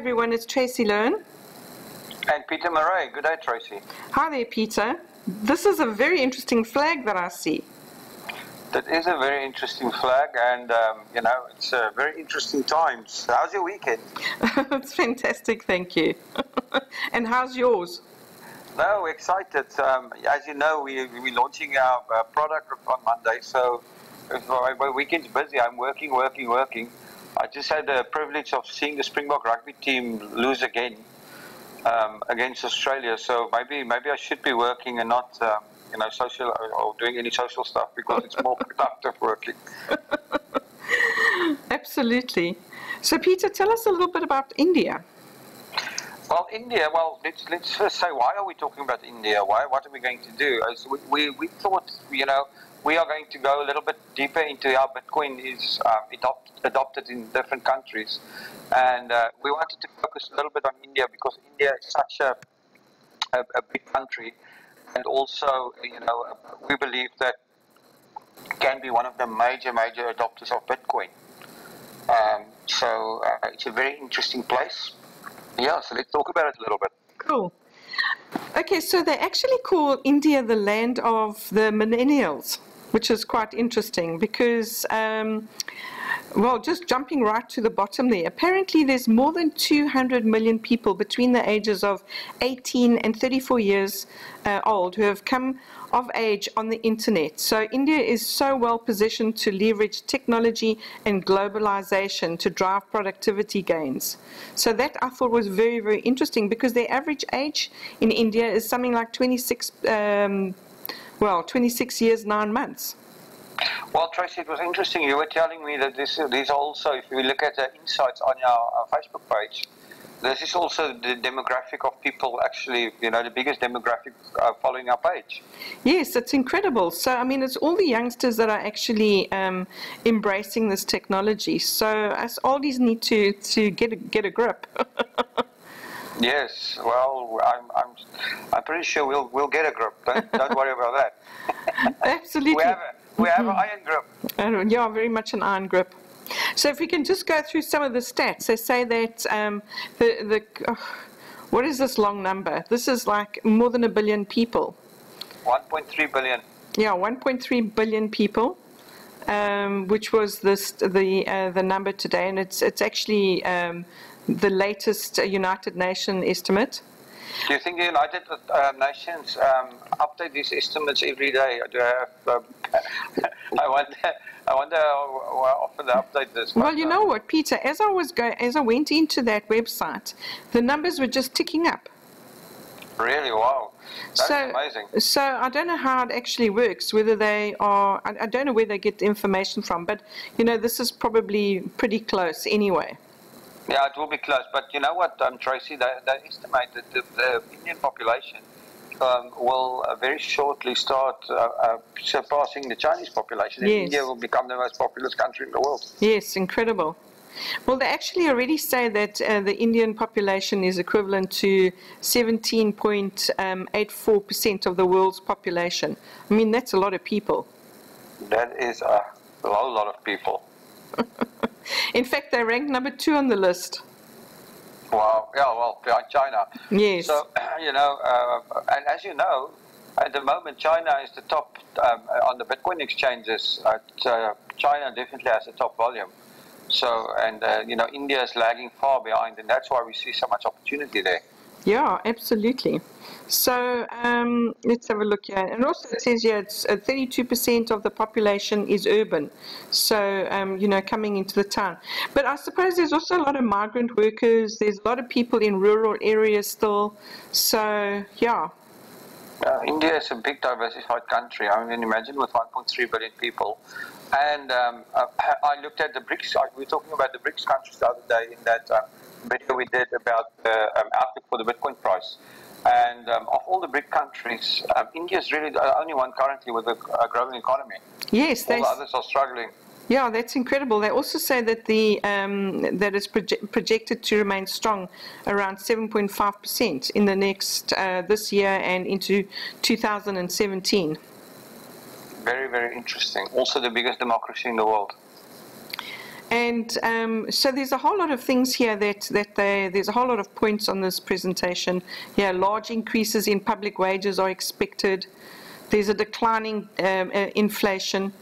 everyone, it's Tracy Learn. And Peter Murray. Good day, Tracy. Hi there, Peter. This is a very interesting flag that I see. That is a very interesting flag, and it's very interesting times. How's your weekend? It's fantastic, thank you. And how's yours? No, we're excited. As you know, we're launching our product on Monday, so my weekend's busy. I'm working. I just had the privilege of seeing the Springbok rugby team lose again against Australia. So maybe I should be working and not, social or doing any social stuff, because it's more productive working. Absolutely. So, Peter, tell us a little bit about India. Well, India. Well, let's first say, why are we talking about India? What are we going to do? As we thought, we are going to go a little bit deeper into how Bitcoin is adopted in different countries, and we wanted to focus a little bit on India, because India is such a big country, and also we believe that it can be one of the major adopters of Bitcoin. So it's a very interesting place. Yeah, so let's talk about it a little bit. Cool. Okay, so they actually call India the land of the millennials, which is quite interesting because, just jumping right to the bottom there, apparently there's more than 200 million people between the ages of 18 and 34 years old who have come of age on the internet. So India is so well positioned to leverage technology and globalization to drive productivity gains. So that I thought was very, very interesting, because their average age in India is something like 26 years, 9 months. Well, Tracy, it was interesting. You were telling me that these are also, if we look at the insights on our Facebook page, this is also the demographic of people, actually, the biggest demographic following our page. Yes, it's incredible. So, I mean, it's all the youngsters that are actually embracing this technology. So us oldies need to get a grip. Yes, well, I'm pretty sure we'll get a grip. Don't worry about that. Absolutely. We have an iron grip. Yeah, very much an iron grip. So if we can just go through some of the stats, they say that what is this long number? This is like more than 1 billion people. 1.3 billion. Yeah, 1.3 billion people, which was the number today, and it's actually the latest United Nations estimate. Do you think the United Nations update these estimates every day? I wonder how often they update this. Well, you know what, Peter? As I went into that website, the numbers were just ticking up. Really? Wow. That's amazing. So I don't know how it actually works. Whether they are, I don't know where they get the information from. But this is probably pretty close anyway. Yeah, it will be close. But you know what, Tracy, they estimate that the Indian population will very shortly start surpassing the Chinese population. Yes. And India will become the most populous country in the world. Yes, incredible. Well, they actually already say that the Indian population is equivalent to 17.84% of the world's population. I mean, that's a lot of people. That is a lot of people. In fact, they rank number 2 on the list. Wow. Yeah, well, behind China. Yes. So, and as you know, at the moment, China is the top on the Bitcoin exchanges. China definitely has the top volume. So, and India is lagging far behind, and that's why we see so much opportunity there. Yeah, absolutely. So let's have a look here. And also it says here it's 32% of the population is urban. So, coming into the town. But I suppose there's also a lot of migrant workers. There's a lot of people in rural areas still. So, yeah. India is a big diversified country. I mean, imagine with 1.3 billion people. And I looked at the BRICS. We were talking about the BRICS countries the other day in that video we did about the outlook for the Bitcoin price. And of all the BRIC countries, India is really the only one currently with a growing economy. Yes, all the others are struggling. Yeah, that's incredible. They also say that that it's projected to remain strong around 7.5% in the next this year and into 2017. Very, very interesting. Also the biggest democracy in the world. And so there's a whole lot of things here there's a whole lot of points on this presentation. Yeah, large increases in public wages are expected. There's a declining inflation.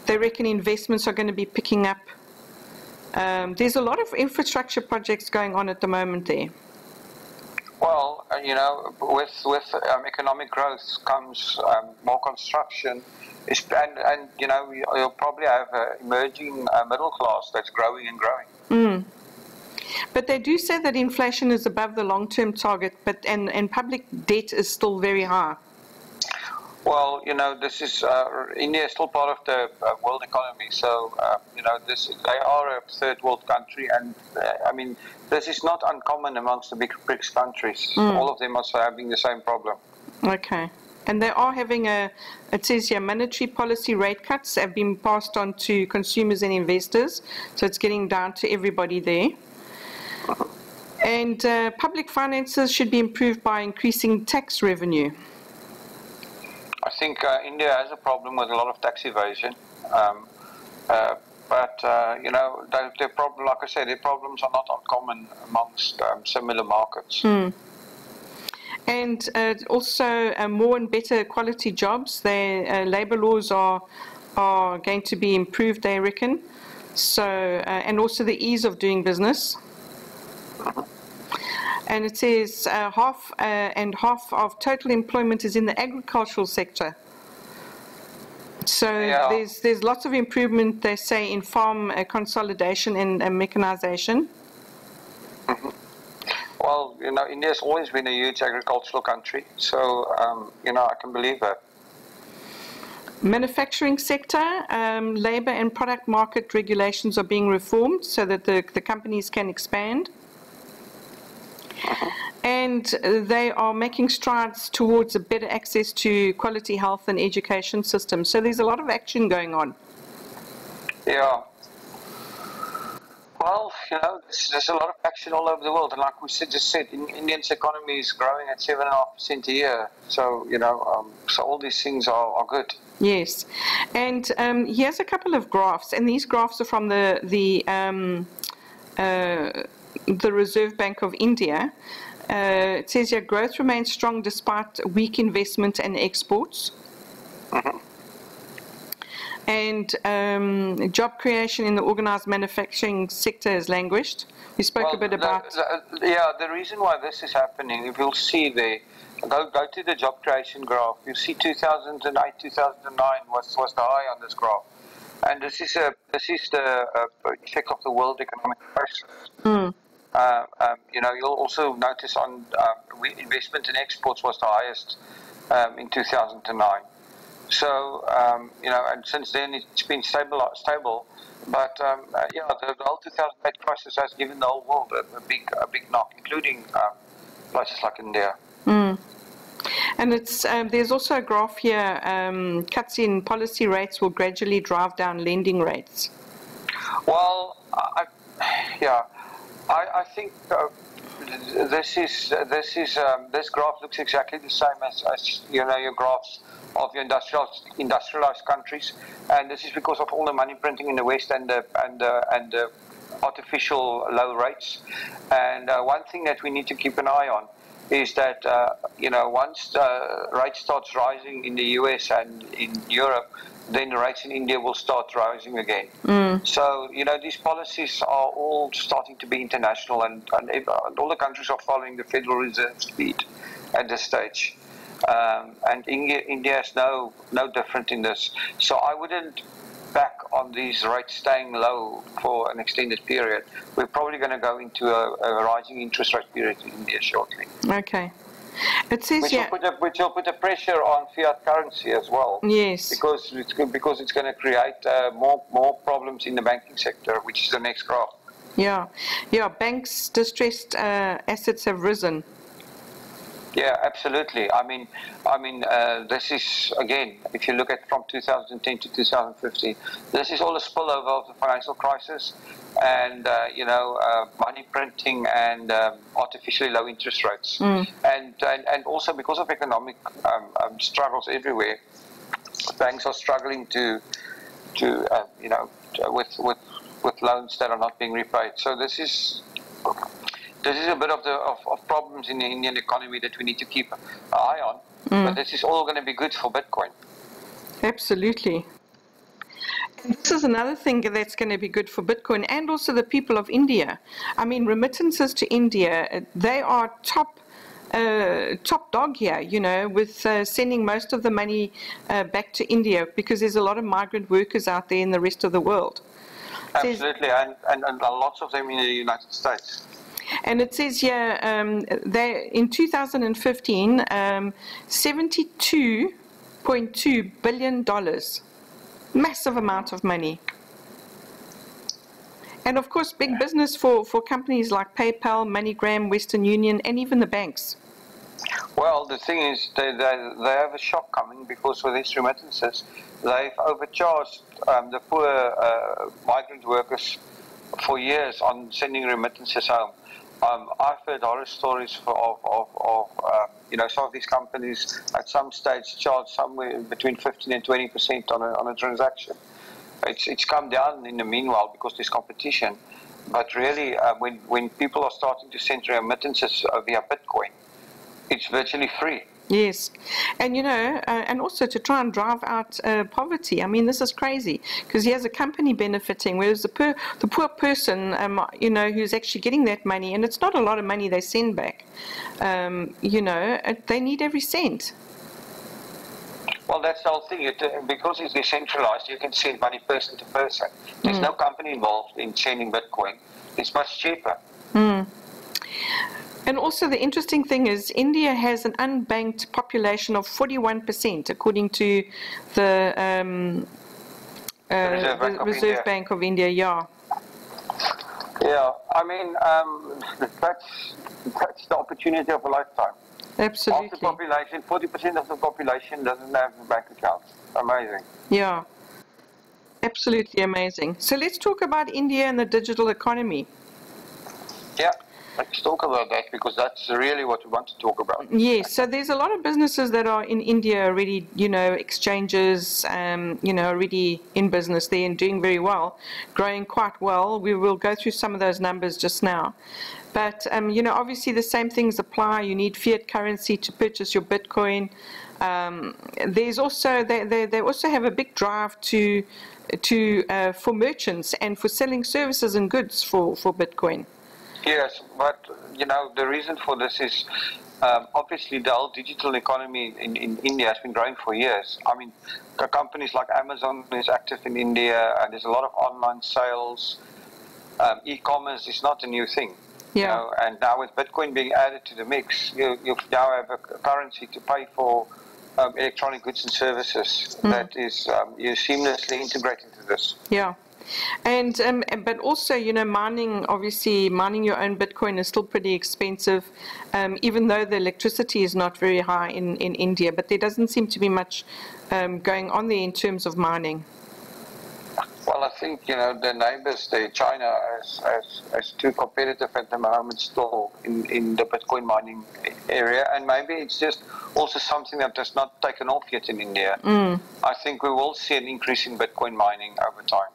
They reckon investments are going to be picking up. There's a lot of infrastructure projects going on at the moment there. Well, with economic growth comes more construction, and you'll probably have an emerging middle class that's growing and growing. But they do say that inflation is above the long-term target, and public debt is still very high. Well, this is India is still part of the world economy, so they are a third world country, and this is not uncommon amongst the big BRICS countries. All of them are having the same problem. Okay, and they are having it says here, monetary policy rate cuts have been passed on to consumers and investors, so it's getting down to everybody there. And public finances should be improved by increasing tax revenue. I think India has a problem with a lot of tax evasion, but their problem, like I said, their problems are not uncommon amongst similar markets. And also more and better quality jobs. Their labour laws are going to be improved, they reckon. So and also the ease of doing business. And it says half of total employment is in the agricultural sector. So there's lots of improvement, they say, in farm consolidation and mechanization. Well, India's always been a huge agricultural country, so I can believe that. Manufacturing sector, labour and product market regulations are being reformed so that the companies can expand. And they are making strides towards a better access to quality health and education systems. So there's a lot of action going on. Yeah. Well, there's a lot of action all over the world. And like we just said, India's economy is growing at 7.5% a year. So, so all these things are good. Yes. And here's a couple of graphs. And these graphs are from the Reserve Bank of India. It says here growth remains strong despite weak investment and exports. And job creation in the organized manufacturing sector has languished. We spoke a bit about... the reason why this is happening, if you'll see there, go to the job creation graph, you'll see 2008, 2009 was the high on this graph. And this is the effect of the world economic crisis. You'll also notice on investment in exports was the highest in 2009. So, and since then it's been stable. But the whole 2008 crisis has given the whole world a big knock, including places like India. And it's there's also a graph here. Cuts in policy rates will gradually drive down lending rates. Well, I think this graph looks exactly the same as your graphs of your industrialized countries, and this is because of all the money printing in the West and the artificial low rates. And one thing that we need to keep an eye on is that once the rate starts rising in the US and in Europe, then the rates in India will start rising again. So, these policies are all starting to be international, and all the countries are following the Federal Reserve's lead at this stage. And India is no different in this. So I wouldn't back on these rates staying low for an extended period. We're probably going to go into a rising interest rate period in India shortly. Okay. It says which will put a pressure on fiat currency as well. Yes. Because it's going to create more problems in the banking sector, which is the next graph. Yeah. Banks' distressed assets have risen. Yeah, absolutely. I mean, this is, again, if you look at from 2010 to 2015, this is all a spillover of the financial crisis, and money printing and artificially low interest rates, and also because of economic struggles everywhere, banks are struggling with with loans that are not being repaid. So this is a bit of problems in the Indian economy that we need to keep an eye on. But this is all going to be good for Bitcoin. Absolutely. And this is another thing that's going to be good for Bitcoin and also the people of India. I mean, remittances to India, they are top dog here, you know, with sending most of the money back to India, because there's a lot of migrant workers out there in the rest of the world. Absolutely, and lots of them in the United States. And it says here, they in 2015, $72.2 billion, massive amount of money. And of course, big business for companies like PayPal, MoneyGram, Western Union, and even the banks. Well, the thing is, they have a shock coming, because with these remittances, they've overcharged the poor migrant workers for years on sending remittances home. I've heard horror stories of you know, some of these companies at some stage charge somewhere between 15 and 20% on a transaction. It's come down in the meanwhile because there's competition, but really when people are starting to send remittances via Bitcoin, it's virtually free. Yes, and you know, and also to try and drive out poverty. I mean, this is crazy, because here's a company benefiting, whereas the poor person, you know, who's actually getting that money, and it's not a lot of money they send back. You know, they need every cent. Well, that's the whole thing. Because it's decentralized, you can send money person to person. There's no company involved in sending Bitcoin. It's much cheaper. And also the interesting thing is India has an unbanked population of 41%, according to the Reserve Bank of India. Yeah. Yeah, I mean, that's the opportunity of a lifetime. Absolutely. Of the population, 40% of the population doesn't have a bank account. Amazing. Yeah. Absolutely amazing. So let's talk about India and the digital economy. Yeah. Let's talk about that, because that's really what we want to talk about. Yes, so there's a lot of businesses that are in India already, you know, exchanges, you know, already in business there and doing very well, growing quite well. We will go through some of those numbers just now. But, you know, obviously the same things apply. You need fiat currency to purchase your Bitcoin. There's also, they also have a big drive for merchants and for selling services and goods for Bitcoin. Yes, but you know, the reason for this is obviously the whole digital economy in India has been growing for years. I mean, the companies like Amazon is active in India, and there's a lot of online sales. E-commerce is not a new thing. Yeah. You know, and now with Bitcoin being added to the mix, you now have a currency to pay for electronic goods and services that is you seamlessly integrate into this. Yeah. And but also, you know, obviously mining your own Bitcoin is still pretty expensive, even though the electricity is not very high in India, but there doesn't seem to be much going on there in terms of mining. Well, I think, you know, the neighbors, China, is too competitive at the moment still in the Bitcoin mining area, and maybe it's just also something that has not taken off yet in India. I think we will see an increase in Bitcoin mining over time.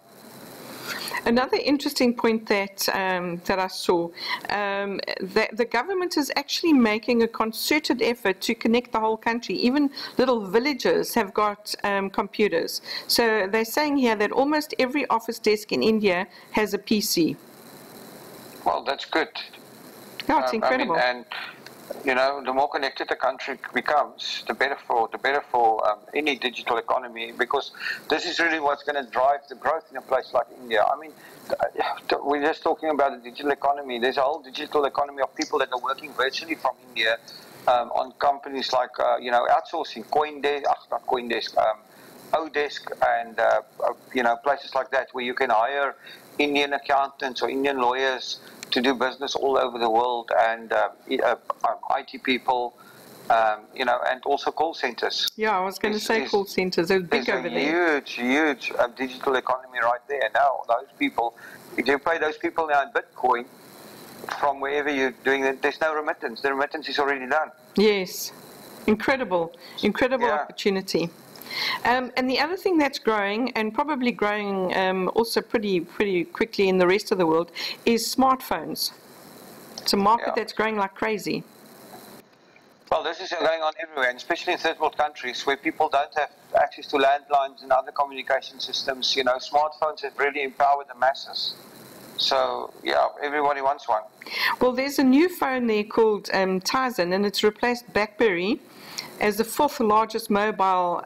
Another interesting point that I saw, that the government is actually making a concerted effort to connect the whole country. Even little villages have got computers. So they're saying here that almost every office desk in India has a PC. Well, that's good. Yeah, it's incredible. I mean, and you know, the more connected the country becomes, the better for any digital economy, because this is really what's going to drive the growth in a place like India. I mean, we're just talking about the digital economy. There's a whole digital economy of people that are working virtually from India on companies like, you know, outsourcing, Coindesk, Odesk, and, you know, places like that where you can hire Indian accountants or Indian lawyers to do business all over the world, and IT people, you know, and also call centers. Yeah, I was going to say call centers. They're big over there. Huge digital economy right there. Now, those people, if you pay those people now in Bitcoin from wherever you're doing it, there's no remittance. The remittance is already done. Yes, incredible opportunity. And the other thing that's growing, and probably growing also pretty quickly in the rest of the world, is smartphones. It's a market that's growing like crazy. Well, this is going on everywhere, and especially in third world countries where people don't have access to landlines and other communication systems. You know, smartphones have really empowered the masses. So, yeah, everybody wants one. Well, there's a new phone there called Tizen, and it's replaced BlackBerry as the fourth largest mobile,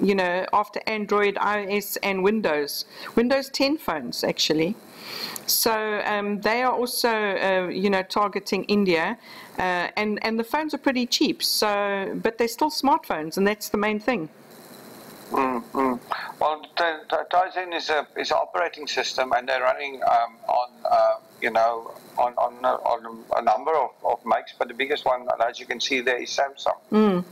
you know, after Android, iOS, and Windows 10 phones, actually. So they are also, you know, targeting India, and the phones are pretty cheap. So, but they're still smartphones, and that's the main thing. Mm-hmm. Well, Tizen is an operating system, and they're running on you know, on a number of makes, but the biggest one, as you can see there, is Samsung.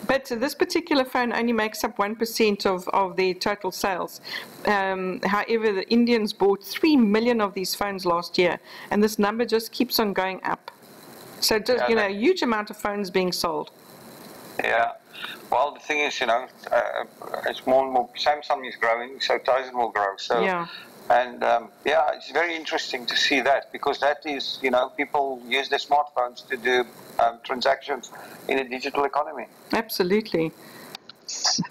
But this particular phone only makes up 1% of their total sales. However, the Indians bought 3 million of these phones last year, and this number just keeps on going up. So, just, you know, a huge amount of phones being sold. Yeah. Well, the thing is, you know, it's more and more. Samsung is growing, so Tizen will grow. So, yeah. And yeah, it's very interesting to see that, because that is, you know, people use their smartphones to do transactions in a digital economy. Absolutely.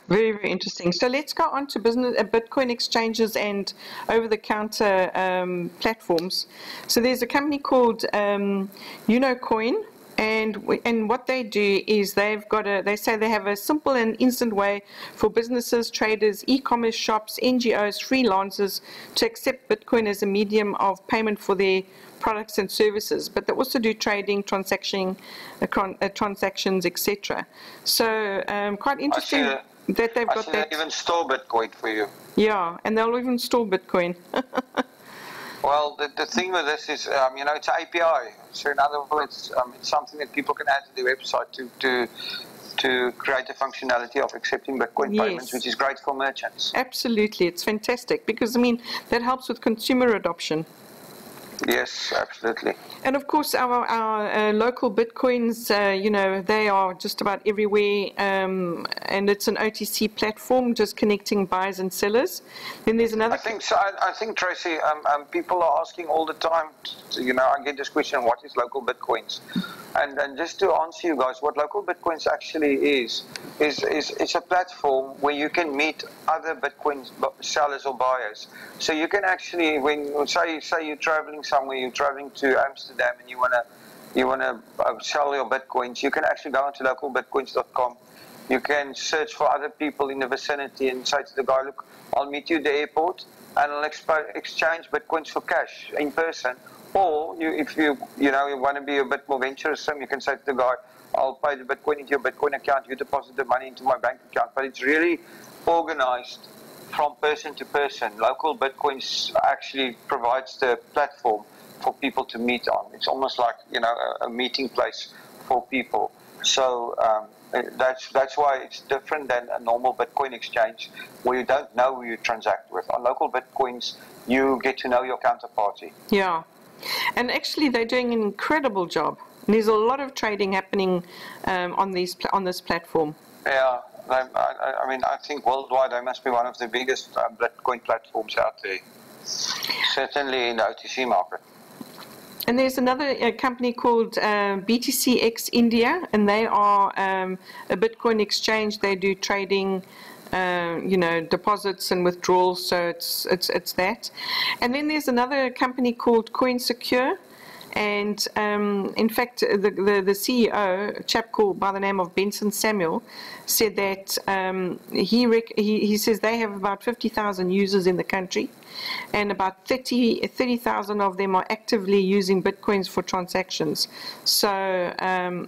Very, very interesting. So let's go on to business, Bitcoin exchanges and over-the-counter platforms. So there's a company called Unocoin. And what they do is they say they have a simple and instant way for businesses, traders, e-commerce shops, NGOs, freelancers to accept Bitcoin as a medium of payment for their products and services. But they also do trading, transactions, etc. So quite interesting that they've got that. They even store Bitcoin for you. Yeah, and they'll even store Bitcoin. Well, the thing with this is, you know, it's an API. So in other words, it's something that people can add to the website to create the functionality of accepting Bitcoin payments, which is great for merchants. Absolutely, it's fantastic because, I mean, that helps with consumer adoption. Yes, absolutely. And of course, our local Bitcoins, you know, they are just about everywhere, and it's an OTC platform, just connecting buyers and sellers. Then there's another. I think Tracy, people are asking all the time. You know, I get this question: what is local Bitcoins? And just to answer you guys, what local Bitcoins actually is it's a platform where you can meet other Bitcoin sellers or buyers. So you can actually, when say you're traveling somewhere, you're traveling to Amsterdam, and you wanna sell your Bitcoins, you can actually go onto localbitcoins.com. You can search for other people in the vicinity and say to the guy, look, I'll meet you at the airport and I'll exchange Bitcoins for cash in person. Or if you want to be a bit more venturesome, you can say to the guy, I'll pay the Bitcoin into your Bitcoin account, you deposit the money into my bank account. But it's really organized from person to person. Local Bitcoins actually provides the platform for people to meet on. It's almost like, you know, a meeting place for people. So that's why it's different than a normal Bitcoin exchange where you don't know who you transact with. On local Bitcoins, you get to know your counterparty. Yeah. And actually, they're doing an incredible job. There's a lot of trading happening on this platform. Yeah, I mean, I think worldwide they must be one of the biggest Bitcoin platforms out there. Certainly in the OTC market. And there's another company called BTCXIndia, and they are a Bitcoin exchange. They do trading. You know, deposits and withdrawals, so it's that. And then there's another company called Coinsecure, and in fact, the CEO, a chap called by the name of Benson Samuel, said that he says they have about 50,000 users in the country, and about 30,000 of them are actively using Bitcoins for transactions. So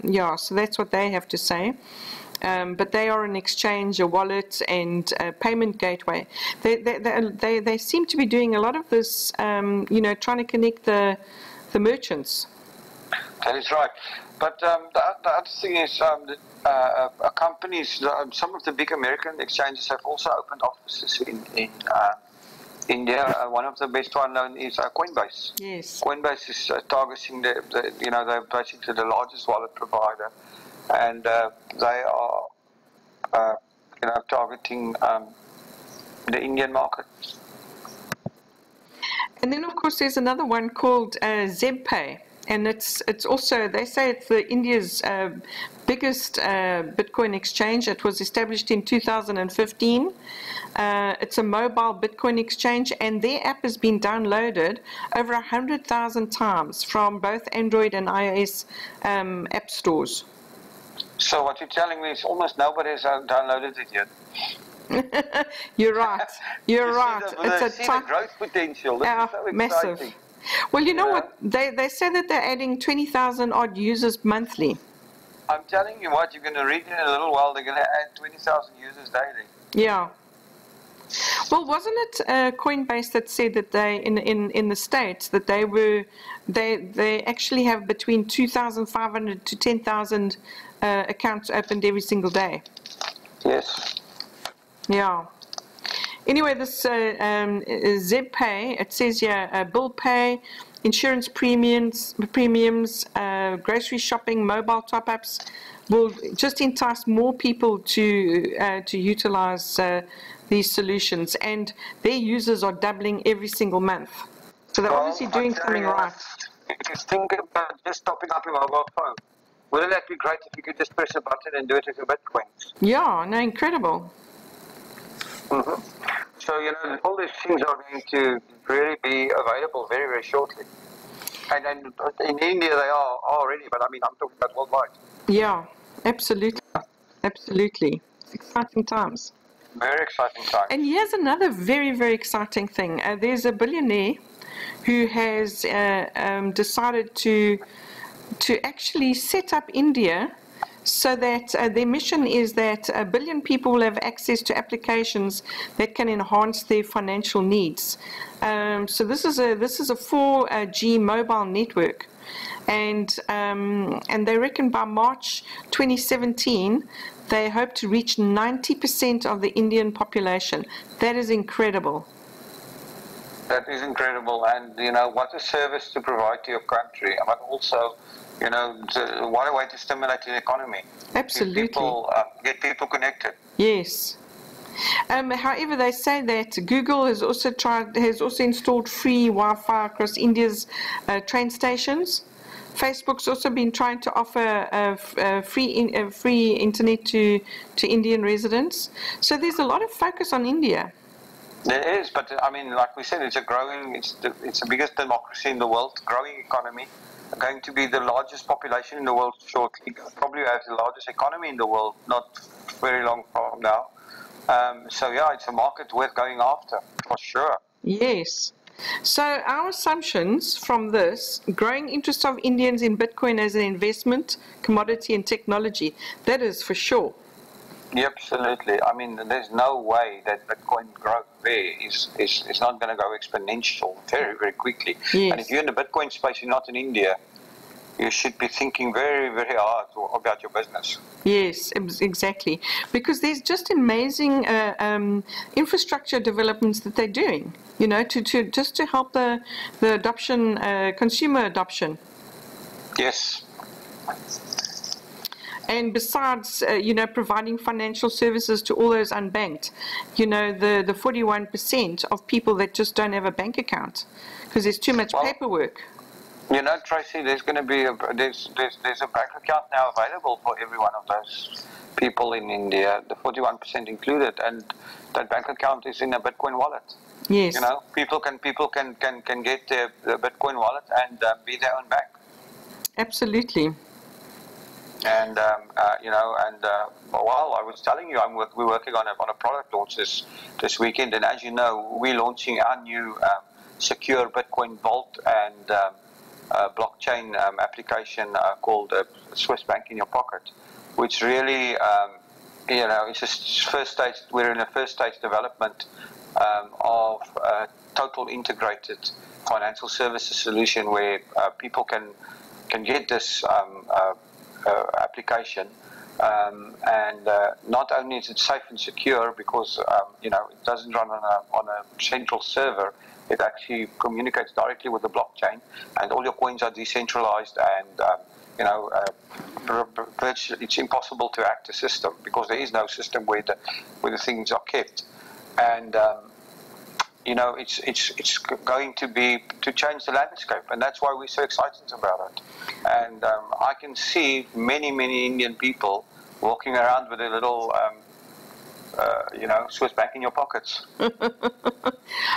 yeah, so that's what they have to say. But they are an exchange, a wallet, and a payment gateway. They seem to be doing a lot of this, you know, trying to connect the merchants. That is right. But the other thing is companies, some of the big American exchanges have also opened offices in India. One of the best one known is Coinbase. Yes. Coinbase is targeting you know, they're basically the largest wallet provider. And they are, you know, targeting the Indian market. And then, of course, there's another one called ZebPay, and it's also, they say it's India's biggest Bitcoin exchange. It was established in 2015. It's a mobile Bitcoin exchange, and their app has been downloaded over 100,000 times from both Android and iOS app stores. So what you're telling me is almost nobody has downloaded it yet. You're right. You're right. It's a growth potential. This is so massive. exciting. Well, you know what? They say that they're adding 20,000 odd users monthly. I'm telling you what, you're going to read in a little while, they're going to add 20,000 users daily. Yeah. Well, wasn't it Coinbase that said that they in the States that they actually have between 2,500 to 10,000 accounts opened every single day? Yes. Yeah. Anyway, this ZebPay, it says here, bill pay, insurance premiums, grocery shopping, mobile top-ups will just entice more people to utilize these solutions, and their users are doubling every single month. So they're obviously doing something right. If you think about just topping up your mobile phone, wouldn't that be great if you could just press a button and do it with your Bitcoins? Yeah, no, incredible. Mm-hmm. So, you know, all these things are going to really be available very, very shortly. And in India they are already, but I mean, I'm talking about worldwide. Yeah, absolutely. Absolutely. It's exciting times. Very exciting times. And here's another very, very exciting thing. There's a billionaire who has decided to actually set up India so that their mission is that 1 billion people will have access to applications that can enhance their financial needs. So this is a 4G mobile network, and they reckon by March 2017 they hope to reach 90% of the Indian population. That is incredible. That is incredible, and you know, what a service to provide to your country, but also, you know, what a way to stimulate the economy. Absolutely. Get people connected. Yes. However, they say that Google has also installed free Wi-Fi across India's train stations. Facebook's also been trying to offer free internet to Indian residents. So there's a lot of focus on India. There is, but I mean, like we said, it's the biggest democracy in the world, growing economy, going to be the largest population in the world shortly, probably have the largest economy in the world not very long from now. So yeah, it's a market worth going after, for sure. Yes. So our assumptions from this, growing interest of Indians in Bitcoin as an investment, commodity and technology, that is for sure. Yeah, absolutely. I mean, there's no way that Bitcoin growth there is not going to go exponential very, very quickly. Yes. And if you're in the Bitcoin space, you're not in India, you should be thinking very, very hard about your business. Yes, exactly. Because there's just amazing infrastructure developments that they're doing, you know, to help the adoption, consumer adoption. Yes. And besides, you know, providing financial services to all those unbanked, you know, the 41% of people that just don't have a bank account because there's too much paperwork. You know, Tracy, there's going to be there's a bank account now available for every one of those people in India, the 41% included, and that bank account is in a Bitcoin wallet. Yes. You know, people can get their Bitcoin wallet and be their own bank. Absolutely. And you know, and while I was telling you, we're working on a product launch this weekend, and as you know, we're launching our new secure Bitcoin Vault and blockchain application called Swiss Bank in Your Pocket, which really, you know, it's a first stage. We're in a first stage development of a total integrated financial services solution where people can get this application, and not only is it safe and secure because you know, it doesn't run on a central server. It actually communicates directly with the blockchain, and all your coins are decentralized, and it's impossible to hack the system because there is no system where the things are kept, and it's going to change the landscape, and that's why we're so excited about it. And I can see many Indian people walking around with a little Swiss bank in your pockets.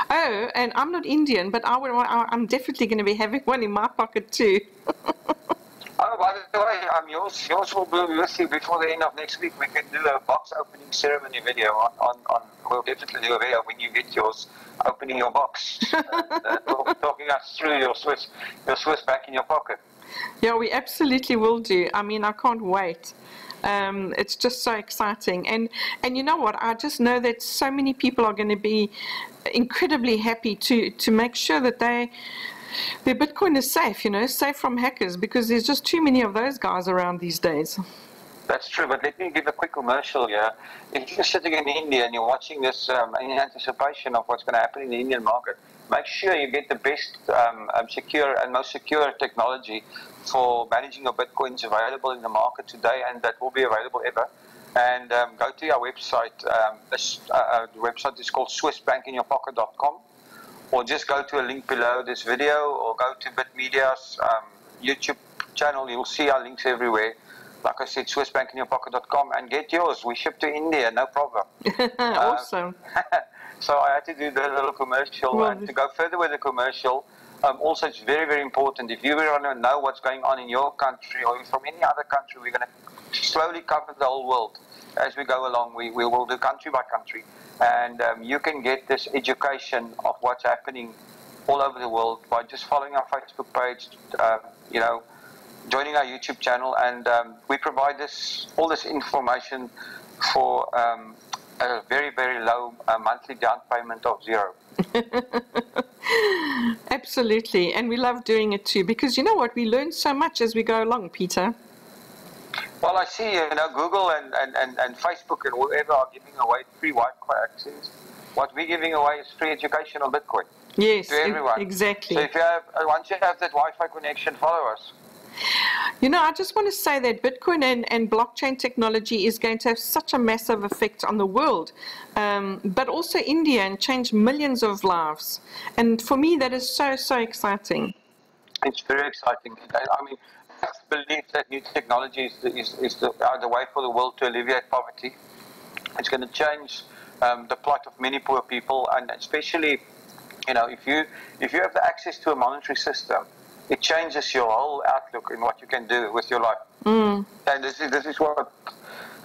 Oh, and I'm not Indian, but I'm definitely going to be having one in my pocket too. Oh, by the way, yours will be with you before the end of next week. We can do a box opening ceremony video we'll definitely do a video when you get yours, opening your box, talking us through your Swiss bank in your pocket. Yeah, we absolutely will do. I mean, I can't wait. It's just so exciting, and you know what? I just know that so many people are going to be incredibly happy to make sure that their Bitcoin is safe, safe from hackers, because there's just too many of those guys around these days. That's true, but let me give a quick commercial here. If you're sitting in India and you're watching this in anticipation of what's going to happen in the Indian market, make sure you get the best secure and most secure technology for managing your Bitcoins available in the market today, and that will be available ever. And go to our website. The website is called swissbankinyourpocket.com, or just go to a link below this video, or go to BitMedia's YouTube channel. You'll see our links everywhere. Like I said, swissbankinyourpocket.com, and get yours. We ship to India, no problem. Awesome. So I had to do the little commercial, and to go further with the commercial, also it's very important, if you want to know what's going on in your country or from any other country, we're going to slowly cover the whole world as we go along. We will do country by country, and you can get this education of what's happening all over the world by just following our Facebook page, joining our YouTube channel, and we provide all this information for a very low monthly down payment of $0. Absolutely, and we love doing it too, because you know what, we learn so much as we go along, Peter. Well, I see, Google and Facebook and whoever are giving away free Wi-Fi access. What we're giving away is free education on Bitcoin. Yes, to everyone. Exactly. So once you have that Wi-Fi connection, follow us. I just want to say that Bitcoin and blockchain technology is going to have such a massive effect on the world, but also India, and change millions of lives. And for me, that is so exciting. It's very exciting. I mean, I believe that new technology is the way for the world to alleviate poverty. It's going to change the plight of many poor people, and especially, if you have the access to a monetary system, it changes your whole outlook in what you can do with your life. And this is what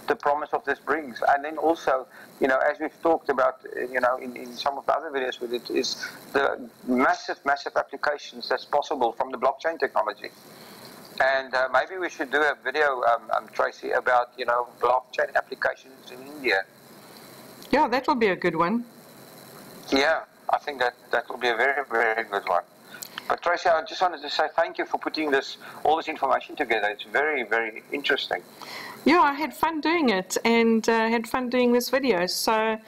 the promise of this brings. And then also, as we've talked about, in some of the other videos with it, is the massive applications that's possible from the blockchain technology. And maybe we should do a video, Tracy, about, blockchain applications in India. Yeah, that will be a good one. Yeah, I think that will be a very good one. But Tracy, I just wanted to say thank you for putting all this information together. It's very interesting. Yeah, I had fun doing it, and had fun doing this video. So,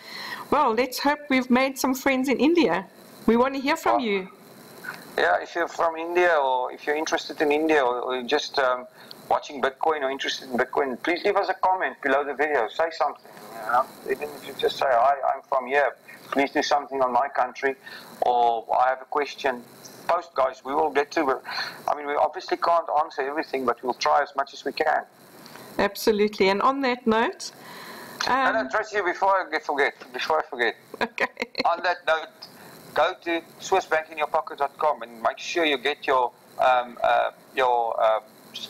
well, let's hope we've made some friends in India. We want to hear from you. Yeah, if you're from India, or if you're interested in India, or you're just watching Bitcoin or interested in Bitcoin, please leave us a comment below the video. Say something. Even if you just say, hi, I'm from here. Please do something on my country, or I have a question. Post, guys, we will get to it. I mean, we obviously can't answer everything, but we'll try as much as we can. Absolutely. And on that note, no, Tracy, before I forget. Okay. On that note, go to swissbankinyourpocket.com and make sure you get your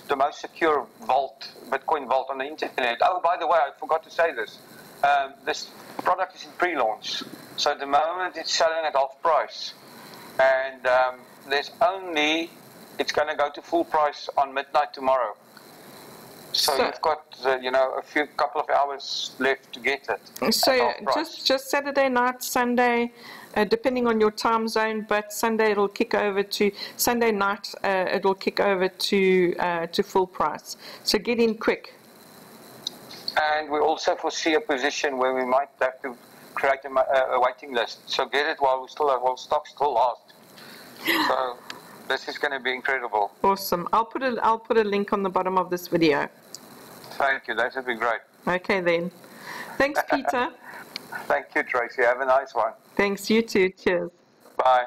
the most secure vault, Bitcoin vault on the internet. Oh, by the way, I forgot to say this. This product is in pre-launch, so at the moment it's selling at half price. And it's going to go to full price on midnight tomorrow. So you've got, a couple of hours left to get it. So just Saturday night, Sunday, depending on your time zone, but Sunday it'll kick over to, Sunday night it'll kick over to full price. So get in quick. And we also foresee a position where we might have to create a waiting list. So get it while we still have, while stock still lasts. So This is going to be incredible. Awesome. I'll put a link on the bottom of this video. Thank you. That would be great. Okay then. Thanks, Peter. Thank you, Tracy. Have a nice one. Thanks, you too. Cheers. Bye.